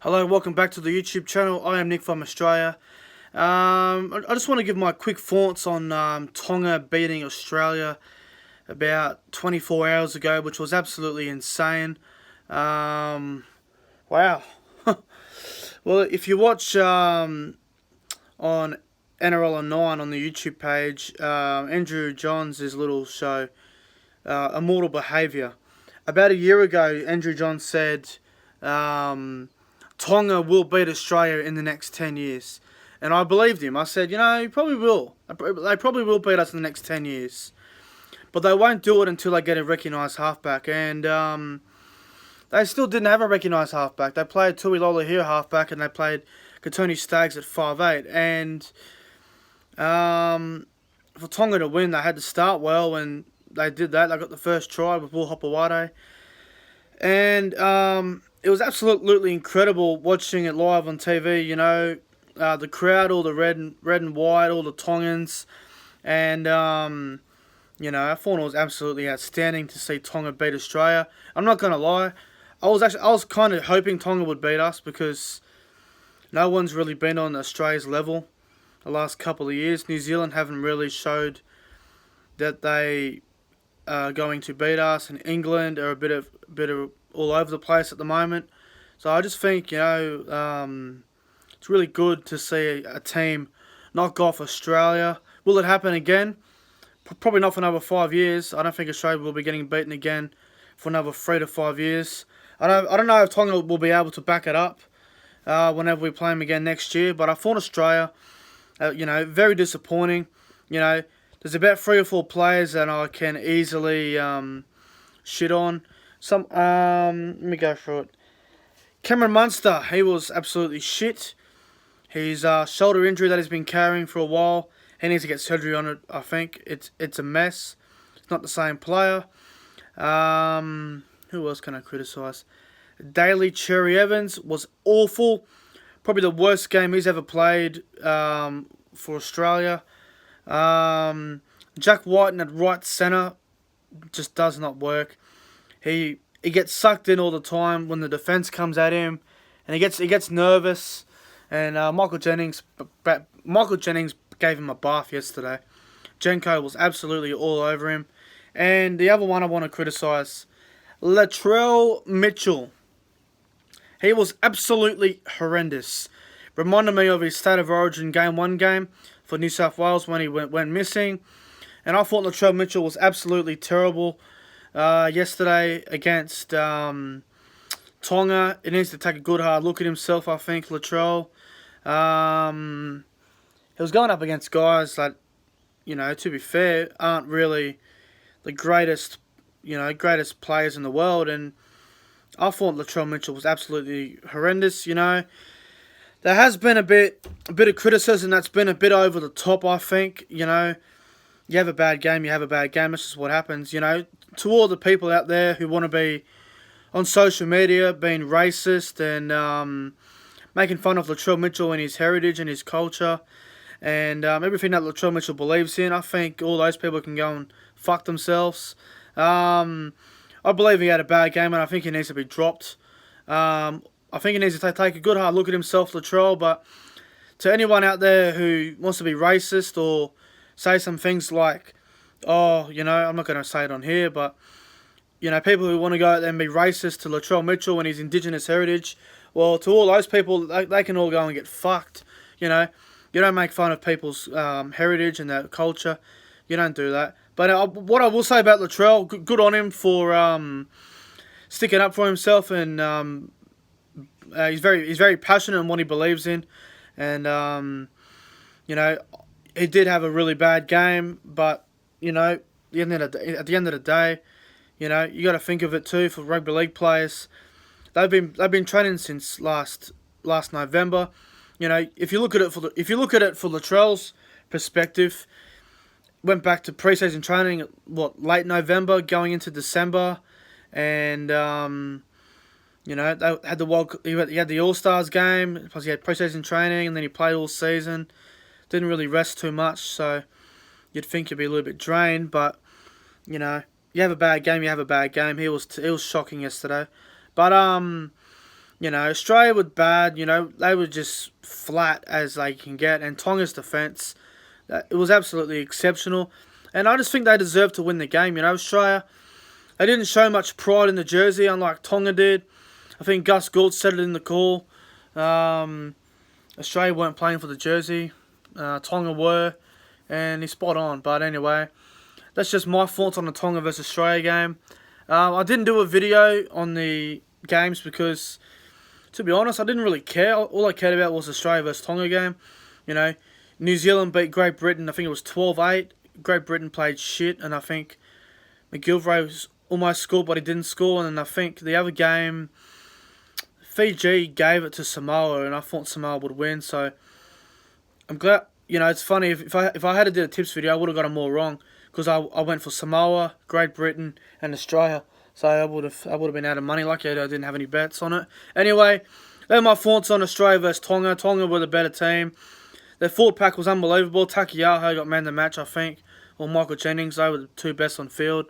Hello, welcome back to the YouTube channel. I am Nick from Australia. I just want to give my quick thoughts on Tonga beating Australia about 24 hours ago, which was absolutely insane. Wow. Well, if you watch on NRL on 9 on the YouTube page, Andrew Johns' little show, Immortal Behaviour. About a year ago, Andrew Johns said Tonga will beat Australia in the next 10 years. And I believed him. I said, he probably will. They probably will beat us in the next 10 years. But they won't do it until they get a recognised halfback. And they still didn't have a recognised halfback. They played Tui Lolohea halfback and they played Katoni Staggs at 5'8". And for Tonga to win, they had to start well. And they did that. They got the first try with Will Hopewade. And it was absolutely incredible watching it live on TV. The crowd, all the red and white, all the Tongans, and I thought it was absolutely outstanding to see Tonga beat Australia. I'm not gonna lie, I was kind of hoping Tonga would beat us because no one's really been on Australia's level the last couple of years. New Zealand haven't really showed that they are going to beat us, and England are a bit of all over the place at the moment. So I just think, it's really good to see a team knock off Australia. Will it happen again? Probably not for another 5 years. I don't think Australia will be getting beaten again for another 3 to 5 years. I don't know if Tonga will be able to back it up whenever we play them again next year. But I thought Australia, very disappointing. There's about 3 or 4 players that I can easily shit on. Let me go through it. Cameron Munster, he was absolutely shit. His shoulder injury that he's been carrying for a while, he needs to get surgery on it. I think it's a mess. It's not the same player. Who else can I criticise? Daly Cherry Evans was awful. Probably the worst game he's ever played for Australia. Jack Whiten at right centre just does not work. He gets sucked in all the time when the defence comes at him, and he gets nervous. And Michael Jennings gave him a bath yesterday. Jenko was absolutely all over him. And the other one I want to criticise, Latrell Mitchell. He was absolutely horrendous. Reminded me of his State of Origin Game 1 game for New South Wales when he went missing. And I thought Latrell Mitchell was absolutely terrible yesterday against Tonga. He needs to take a good hard look at himself, I think, Latrell. He was going up against guys that, to be fair, aren't really the greatest players in the world. And I thought Latrell Mitchell was absolutely horrendous. There has been a bit of criticism that's been a bit over the top, I think. You have a bad game, you have a bad game. That's just what happens. To all the people out there who want to be on social media being racist and making fun of Latrell Mitchell and his heritage and his culture and everything that Latrell Mitchell believes in, I think all those people can go and fuck themselves. I believe he had a bad game and I think he needs to be dropped. I think he needs to take a good hard look at himself, Latrell. But to anyone out there who wants to be racist or say some things like, I'm not going to say it on here, but, people who want to go out there and be racist to Latrell Mitchell and his Indigenous heritage, well, to all those people, they can all go and get fucked. You don't make fun of people's heritage and their culture. You don't do that. But what I will say about Latrell, good on him for sticking up for himself, and he's very passionate in what he believes in, and he did have a really bad game, but at the end of the day, you got to think of it too for rugby league players. They've been training since last November. If you look at it for Latrell's perspective, went back to preseason training late November going into December, and they had he had the All-Stars game, plus he had preseason training, and then he played all season. Didn't really rest too much, so you'd think he'd be a little bit drained. But you have a bad game, you have a bad game. He was shocking yesterday, but Australia were bad. They were just flat as they can get. And Tonga's defence, it was absolutely exceptional. And I just think they deserved to win the game. Australia, they didn't show much pride in the jersey, unlike Tonga did. I think Gus Gould said it in the call. Australia weren't playing for the jersey. Tonga were. And he's spot on. But anyway, that's just my thoughts on the Tonga versus Australia game. I didn't do a video on the games because, to be honest, I didn't really care. All I cared about was the Australia versus Tonga game. New Zealand beat Great Britain. I think it was 12-8. Great Britain played shit, and I think McGilvray almost scored, but he didn't score. And then I think the other game, Fiji gave it to Samoa, and I thought Samoa would win. So I'm glad. It's funny, if I had to do a tips video, I would have got them all wrong, because I went for Samoa, Great Britain, and Australia. So I would have been out of money. Lucky I didn't have any bets on it. Anyway, they're my thoughts on Australia versus Tonga. Tonga were the better team. Their forward pack was unbelievable. Takiaho got man of the match, I think, or Michael Jennings. They were the two best on field.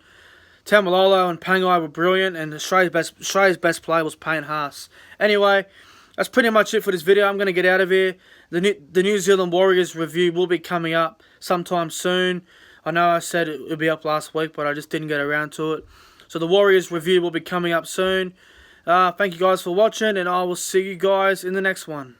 Taumalolo and Pangai were brilliant, and Australia's best player was Payne Haas. Anyway, that's pretty much it for this video. I'm going to get out of here. The New Zealand Warriors review will be coming up sometime soon. I know I said it would be up last week, but I just didn't get around to it. So the Warriors review will be coming up soon. Thank you guys for watching, and I will see you guys in the next one.